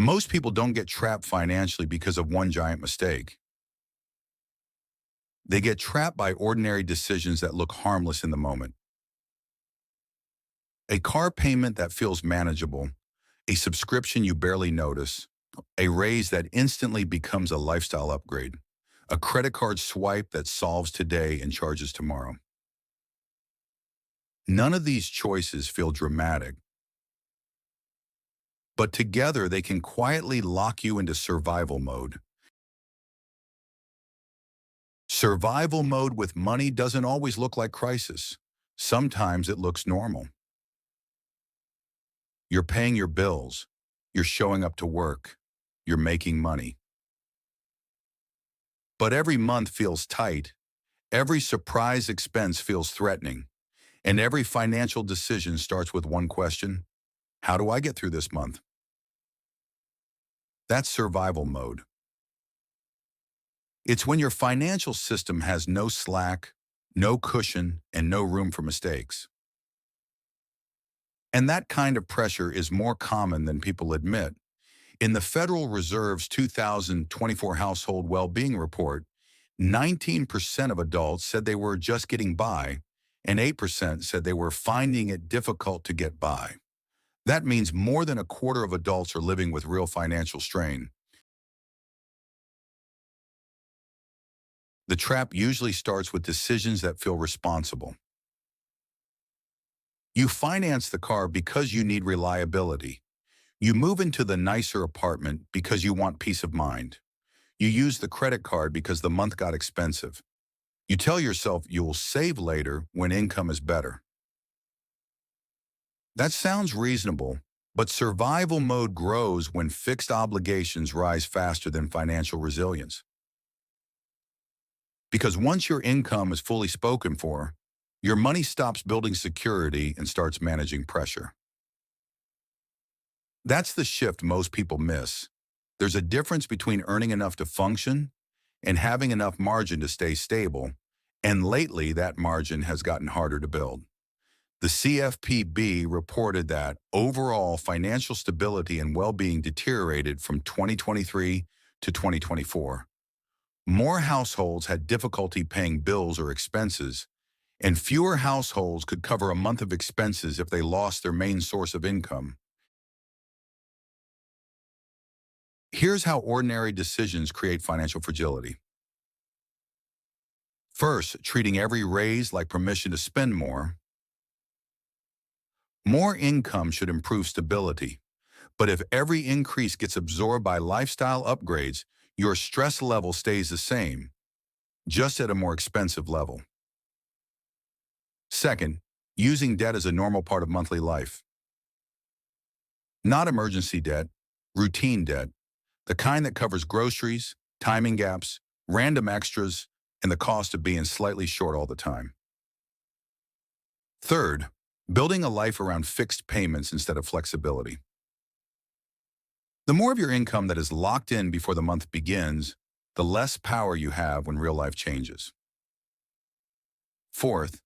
Most people don't get trapped financially because of one giant mistake. They get trapped by ordinary decisions that look harmless in the moment. A car payment that feels manageable, a subscription you barely notice, a raise that instantly becomes a lifestyle upgrade, a credit card swipe that solves today and charges tomorrow. None of these choices feel dramatic, but together they can quietly lock you into survival mode. Survival mode with money doesn't always look like crisis. Sometimes it looks normal. You're paying your bills. You're showing up to work. You're making money. But every month feels tight. Every surprise expense feels threatening. And every financial decision starts with one question: how do I get through this month? That's survival mode. It's when your financial system has no slack, no cushion, and no room for mistakes. And that kind of pressure is more common than people admit. In the Federal Reserve's 2024 Household Well-Being Report, 19% of adults said they were just getting by, and 8% said they were finding it difficult to get by. That means more than a quarter of adults are living with real financial strain. The trap usually starts with decisions that feel responsible. You finance the car because you need reliability. You move into the nicer apartment because you want peace of mind. You use the credit card because the month got expensive. You tell yourself you'll save later when income is better. That sounds reasonable, but survival mode grows when fixed obligations rise faster than financial resilience. Because once your income is fully spoken for, your money stops building security and starts managing pressure. That's the shift most people miss. There's a difference between earning enough to function and having enough margin to stay stable, and lately that margin has gotten harder to build. The CFPB reported that overall financial stability and well-being deteriorated from 2023 to 2024. More households had difficulty paying bills or expenses, and fewer households could cover a month of expenses if they lost their main source of income. Here's how ordinary decisions create financial fragility. First, treating every raise like permission to spend more. More income should improve stability, but if every increase gets absorbed by lifestyle upgrades, your stress level stays the same, just at a more expensive level. Second, using debt as a normal part of monthly life. Not emergency debt, routine debt, the kind that covers groceries, timing gaps, random extras, and the cost of being slightly short all the time. Third, building a life around fixed payments instead of flexibility. The more of your income that is locked in before the month begins, the less power you have when real life changes. Fourth,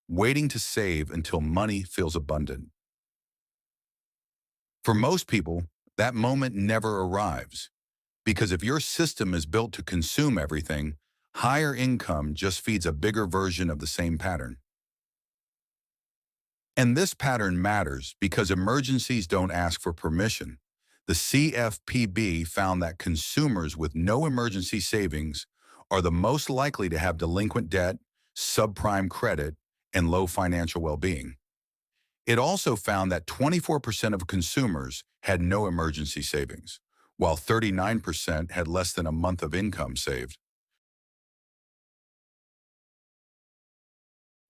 waiting to save until money feels abundant. For most people, that moment never arrives, because if your system is built to consume everything, higher income just feeds a bigger version of the same pattern. And this pattern matters because emergencies don't ask for permission. The CFPB found that consumers with no emergency savings are the most likely to have delinquent debt, subprime credit, and low financial well-being. It also found that 24% of consumers had no emergency savings, while 39% had less than a month of income saved.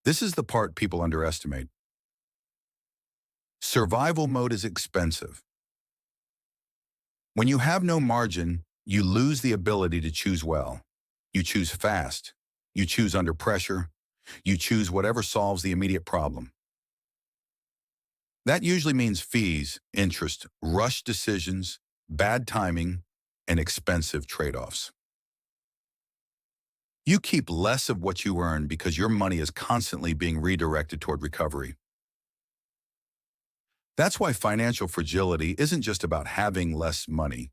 This is the part people underestimate. Survival mode is expensive. When you have no margin, you lose the ability to choose well. You choose fast. You choose under pressure. You choose whatever solves the immediate problem. That usually means fees, interest, rushed decisions, bad timing, and expensive trade-offs. You keep less of what you earn because your money is constantly being redirected toward recovery. That's why financial fragility isn't just about having less money.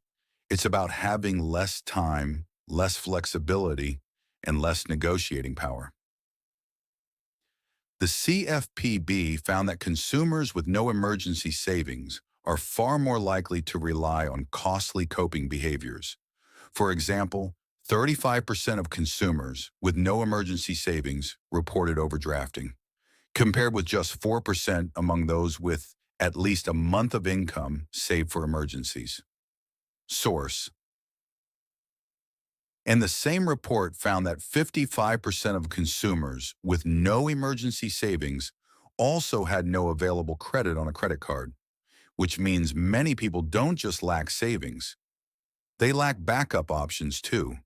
It's about having less time, less flexibility, and less negotiating power. The CFPB found that consumers with no emergency savings are far more likely to rely on costly coping behaviors. For example, 35% of consumers with no emergency savings reported overdrafting, compared with just 4% among those with at least a month of income saved for emergencies. Source: and the same report found that 55% of consumers with no emergency savings also had no available credit on a credit card, which means many people don't just lack savings, they lack backup options too.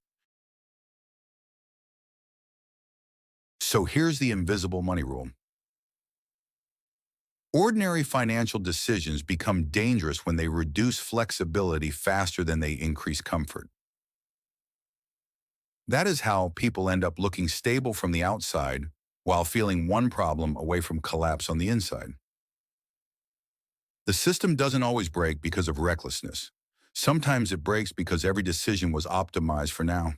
So here's the invisible money rule. Ordinary financial decisions become dangerous when they reduce flexibility faster than they increase comfort. That is how people end up looking stable from the outside while feeling one problem away from collapse on the inside. The system doesn't always break because of recklessness. Sometimes it breaks because every decision was optimized for now.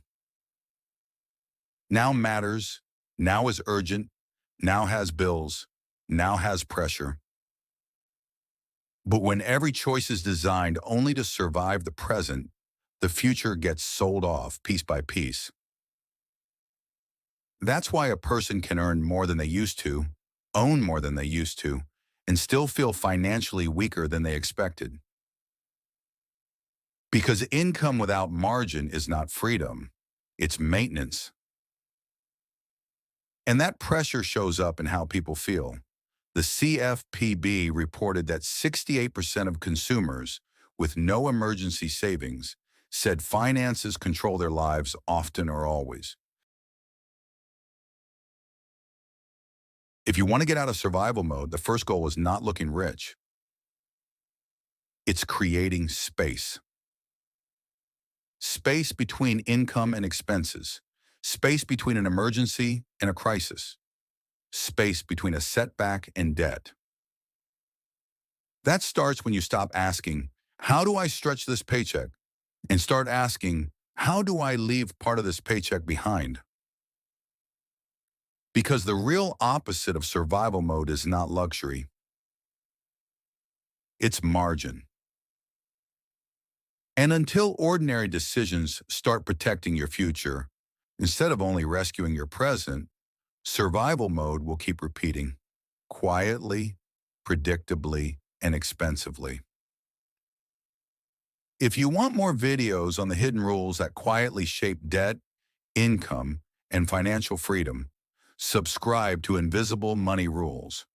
Now matters, now is urgent, now has bills, now has pressure. But when every choice is designed only to survive the present, the future gets sold off piece by piece. That's why a person can earn more than they used to, own more than they used to, and still feel financially weaker than they expected. Because income without margin is not freedom, it's maintenance. And that pressure shows up in how people feel. The CFPB reported that 68% of consumers with no emergency savings said finances control their lives often or always. If you want to get out of survival mode, the first goal is not looking rich. It's creating space. Space between income and expenses. Space between an emergency and a crisis. Space between a setback and debt. That starts when you stop asking, how do I stretch this paycheck? And start asking, how do I leave part of this paycheck behind? Because the real opposite of survival mode is not luxury. It's margin. And until ordinary decisions start protecting your future, instead of only rescuing your present, survival mode will keep repeating, quietly, predictably, and expensively. If you want more videos on the hidden rules that quietly shape debt, income, and financial freedom, subscribe to Invisible Money Rules.